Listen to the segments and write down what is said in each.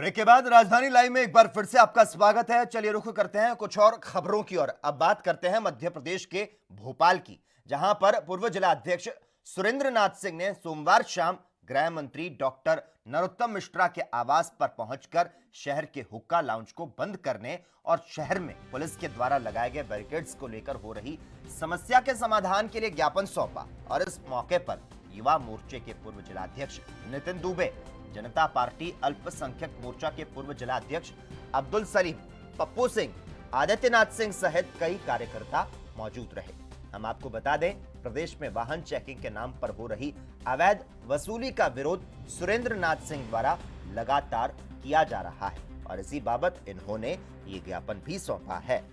Break के बाद राजधानी लाइव में एक बार फिर से आपका स्वागत है। चलिए रुख करते हैं कुछ और खबरों की ओर। अब बात करते हैं मध्य प्रदेश के भोपाल की, जहां पर पूर्व जिला अध्यक्ष सुरेंद्र नाथ सिंह ने सोमवार शाम गृह मंत्री डॉक्टर नरोत्तम मिश्रा के आवास पर पहुंचकर शहर के हुक्का लाउंज को बंद करने और शहर में पुलिस के द्वारा लगाए गए बैरिकेड्स को लेकर हो रही समस्या के समाधान के लिए ज्ञापन सौंपा। और इस मौके पर युवा मोर्चे के पूर्व जिलाध्यक्ष नितिन दुबे, जनता पार्टी अल्पसंख्यक मोर्चा के पूर्व जिला अध्यक्ष अब्दुल सलीम, पप्पू सिंह, आदित्यनाथ सिंह सहित कई कार्यकर्ता मौजूद रहे। हम आपको बता दें, प्रदेश में वाहन चेकिंग के नाम पर हो रही अवैध वसूली का विरोध सुरेंद्र नाथ सिंह द्वारा लगातार किया जा रहा है और इसी बाबत इन्होंने ये ज्ञापन भी सौंपा है।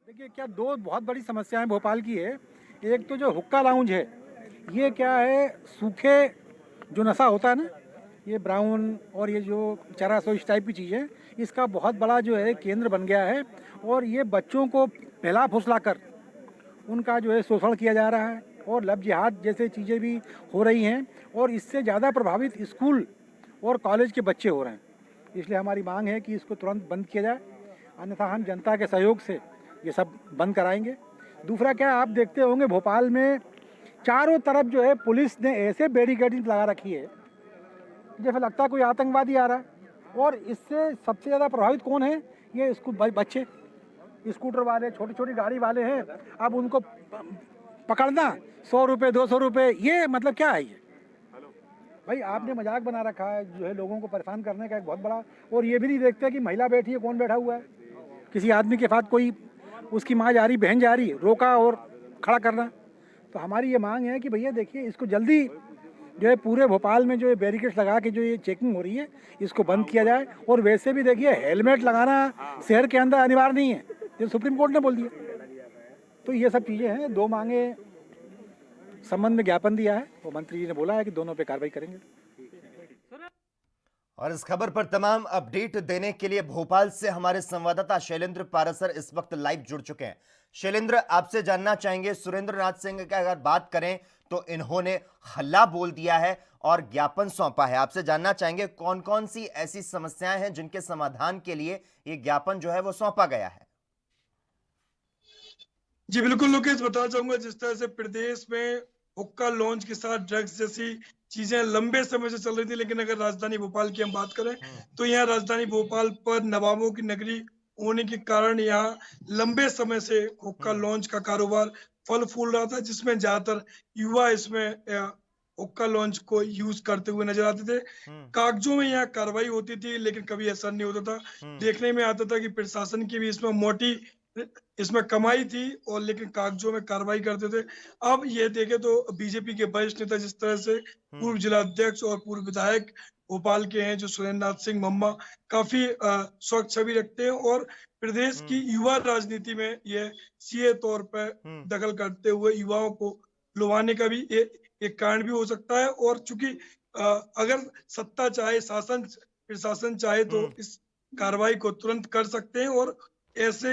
देखिए, क्या दो बहुत बड़ी समस्याएं भोपाल की है। एक तो जो हुक्का लाउंज है, ये क्या है, सूखे जो नशा होता है ना, ये ब्राउन और ये जो चरासो इस टाइप की चीज़ें, इसका बहुत बड़ा जो है केंद्र बन गया है और ये बच्चों को फैला फुसला कर उनका जो है शोषण किया जा रहा है और लब जिहाद जैसे चीज़ें भी हो रही हैं और इससे ज़्यादा प्रभावित स्कूल और कॉलेज के बच्चे हो रहे हैं। इसलिए हमारी मांग है कि इसको तुरंत बंद किया जाए, अन्यथा हम जनता के सहयोग से ये सब बंद कराएंगे। दूसरा क्या, आप देखते होंगे भोपाल में चारों तरफ जो है पुलिस ने ऐसे बैरिकेडिंग लगा रखी है जैसे लगता है कोई आतंकवादी आ रहा है। और इससे सबसे ज़्यादा प्रभावित कौन है? ये बच्चे, स्कूटर वाले, छोटी छोटी गाड़ी वाले हैं। अब उनको पकड़ना 100 रुपये 200 रुपये, ये मतलब क्या है? ये भाई आपने मजाक बना रखा है जो है लोगों को परेशान करने का एक बहुत बड़ा। और ये भी नहीं देखते कि महिला बैठी है, कौन बैठा हुआ है, किसी आदमी के साथ कोई उसकी माँ जा रही, बहन जा रही, रोका और खड़ा करना। तो हमारी ये मांग है कि भैया देखिए, इसको जल्दी जो है पूरे भोपाल में जो है बैरिकेड्स लगा के जो ये चेकिंग हो रही है इसको बंद किया जाए। और वैसे भी देखिए, हेलमेट लगाना शहर के अंदर अनिवार्य नहीं है, ये सुप्रीम कोर्ट ने बोल दिया। तो ये सब चीज़ें हैं। दो मांगे संबंध में ज्ञापन दिया है, वो मंत्री जी ने बोला है कि दोनों पे कार्रवाई करेंगे। और इस खबर पर तमाम अपडेट देने के लिए भोपाल से हमारे संवाददाता शैलेंद्र पारासर इस वक्त लाइव जुड़ चुके हैं। शैलेंद्र, आपसे जानना चाहेंगे, सुरेंद्र नाथ सिंह की अगर बात करें तो इन्होंने हल्ला बोल दिया है और ज्ञापन सौंपा है। आपसे जानना चाहेंगे कौन कौन सी ऐसी समस्याएं हैं जिनके समाधान के लिए ये ज्ञापन जो है वो सौंपा गया है। जी बिल्कुल लोकेश, बताना चाहूंगा जिस तरह से प्रदेश में हुक्का लॉन्च के साथ ड्रग्स जैसी चीजें लंबे समय से चल रही थी, लेकिन अगर राजधानी भोपाल की हम बात करें तो यहाँ राजधानी भोपाल पर नवाबों की नगरी होने के कारण यहाँ लंबे समय से हुक्का लॉन्च का कारोबार फल फूल रहा था, जिसमें ज्यादातर युवा इसमें हुक्का लॉन्च को यूज करते हुए नजर आते थे। कागजों में यहाँ कार्रवाई होती थी लेकिन कभी असर नहीं होता था। देखने में आता था कि प्रशासन की भी इसमें कमाई थी और लेकिन कागजों में कार्रवाई करते थे। अब ये देखे तो बीजेपी के वरिष्ठ नेता जिस तरह से पूर्व जिला अध्यक्ष और पूर्व विधायक भोपाल के हैं जो सुरेंद्र नाथ सिंह मम्मा, काफी स्वच्छ छवि रखते हैं और प्रदेश की युवा राजनीति में ये सीए तौर पर दखल करते हुए युवाओं को लुभाने का भी एक कारण भी हो सकता है। और चूंकि अगर सत्ता चाहे, प्रशासन चाहे तो इस कार्रवाई को तुरंत कर सकते हैं और ऐसे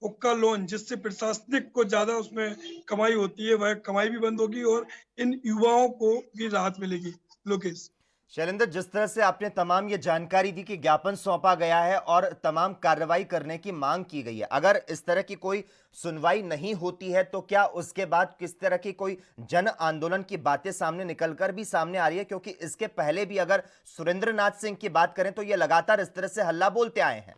हुक्का लोन जिससे प्रशासनिक को ज्यादा उसमें कमाई होती है, वह कमाई भी बंद होगी और इन युवाओं को भी राहत मिलेगी। लोकेश, शैलेंद्र, जिस तरह से आपने तमाम ये जानकारी दी कि ज्ञापन सौंपा गया है और तमाम कार्रवाई करने की मांग की गई है, अगर इस तरह की कोई सुनवाई नहीं होती है तो क्या उसके बाद किस तरह की कोई जन आंदोलन की बातें सामने निकलकर भी सामने आ रही है? क्योंकि इसके पहले भी अगर सुरेंद्र नाथ सिंह की बात करें तो ये लगातार इस तरह से हल्ला बोलते आए हैं।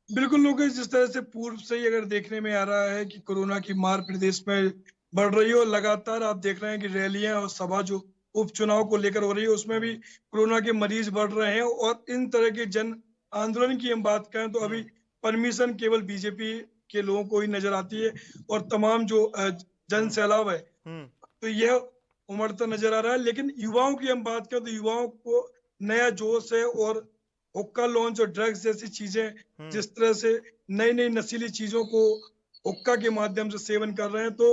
बिल्कुल लोकेश, जिस तरह से पूर्व से ही अगर देखने में आ रहा है कि कोरोना की मार प्रदेश में बढ़ रही है और लगातार आप देख रहे हैं कि रैलियां और सभा जो उपचुनाव को लेकर हो रही है उसमें भी कोरोना के मरीज बढ़ रहे हैं। और इन तरह के जन आंदोलन की हम बात करें तो अभी परमिशन केवल बीजेपी के लोगों को ही नजर आती है और तमाम जो जन सैलाब है तो यह उमड़ता नजर आ रहा है। लेकिन युवाओं की हम बात करें तो युवाओं को नया जोश है और हुक्का लॉन्च और ड्रग्स जैसी चीजें जिस तरह से नई नई नशीली चीजों को हुक्का के माध्यम से सेवन कर रहे हैं तो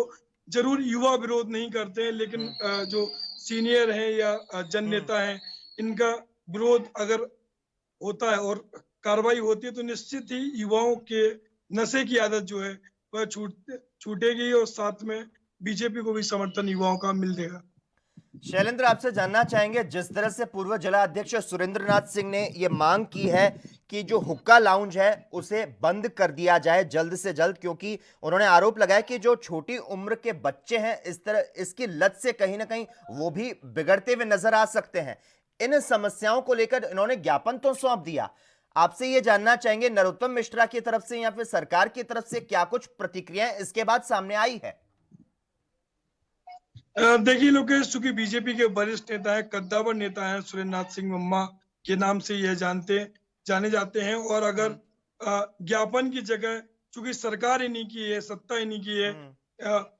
जरूर युवा विरोध नहीं करते हैं, लेकिन जो सीनियर हैं या जन नेता हैं इनका विरोध अगर होता है और कार्रवाई होती है तो निश्चित ही युवाओं के नशे की आदत जो है वह छूटेगी और साथ में बीजेपी को भी समर्थन युवाओं का मिल देगा। शैलेंद्र, आपसे जानना चाहेंगे, जिस तरह से पूर्व जिला अध्यक्ष सुरेंद्र नाथ सिंह ने ये मांग की है कि जो हुक्का लाउंज है उसे बंद कर दिया जाए जल्द से जल्द, क्योंकि उन्होंने आरोप लगाया कि जो छोटी उम्र के बच्चे हैं इस तरह इसकी लत से कहीं ना कहीं वो भी बिगड़ते हुए नजर आ सकते हैं। इन समस्याओं को लेकर इन्होंने ज्ञापन तो सौंप दिया। आपसे ये जानना चाहेंगे, नरोत्तम मिश्रा की तरफ से या फिर सरकार की तरफ से क्या कुछ प्रतिक्रियाएं इसके बाद सामने आई है? देखिए लोकेश, चूंकि बीजेपी के वरिष्ठ नेता है, कद्दावर नेता है, सुरेंद्र नाथ सिंह मम्मा के नाम से यह जाने जाते हैं। और अगर ज्ञापन की जगह, चूंकि सरकार इन्हीं की है, सत्ता इन्हीं की है,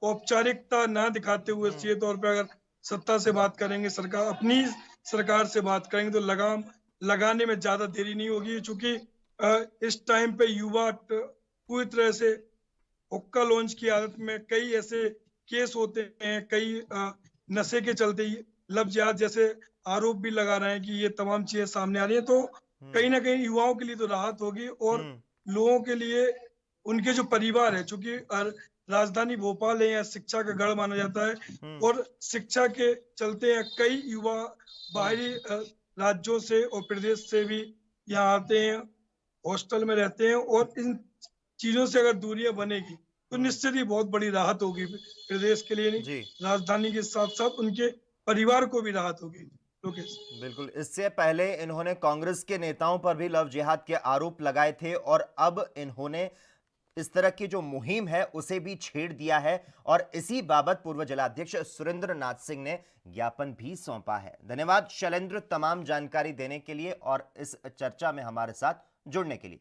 औपचारिकता ना दिखाते हुए सीधे तौर पे अगर सत्ता से बात करेंगे, सरकार अपनी सरकार से बात करेंगे, तो लगाम लगाने में ज्यादा देरी नहीं होगी। चूंकि इस टाइम पे युवा पूरी तरह से हुक्का लॉन्च की आदत में, कई ऐसे केस होते हैं, कई नशे के चलते ही लब जिहाद जैसे आरोप भी लगा रहे हैं कि ये तमाम चीजें सामने आ रही है। तो कहीं ना कहीं युवाओं के लिए तो राहत होगी, और लोगों के लिए, उनके जो परिवार है, चूंकि राजधानी भोपाल है, यहाँ शिक्षा का गढ़ माना जाता है, और शिक्षा के चलते कई युवा बाहरी राज्यों से और प्रदेश से भी यहाँ आते हैं, हॉस्टल में रहते हैं। और इन चीजों से अगर दूरियां बनेगी तो निश्चित ही बहुत बड़ी राहत होगी प्रदेश के लिए, नहीं राजधानी के साथ साथ उनके परिवार को भी राहत होगी। लोकेश, बिल्कुल, इससे पहले इन्होंने कांग्रेस के नेताओं पर भी लव जिहाद के आरोप लगाए थे और अब इन्होंने इस तरह की जो मुहिम है उसे भी छेड़ दिया है और इसी बाबत पूर्व जिलाध्यक्ष सुरेंद्र नाथ सिंह ने ज्ञापन भी सौंपा है। धन्यवाद शैलेंद्र, तमाम जानकारी देने के लिए और इस चर्चा में हमारे साथ जुड़ने के लिए।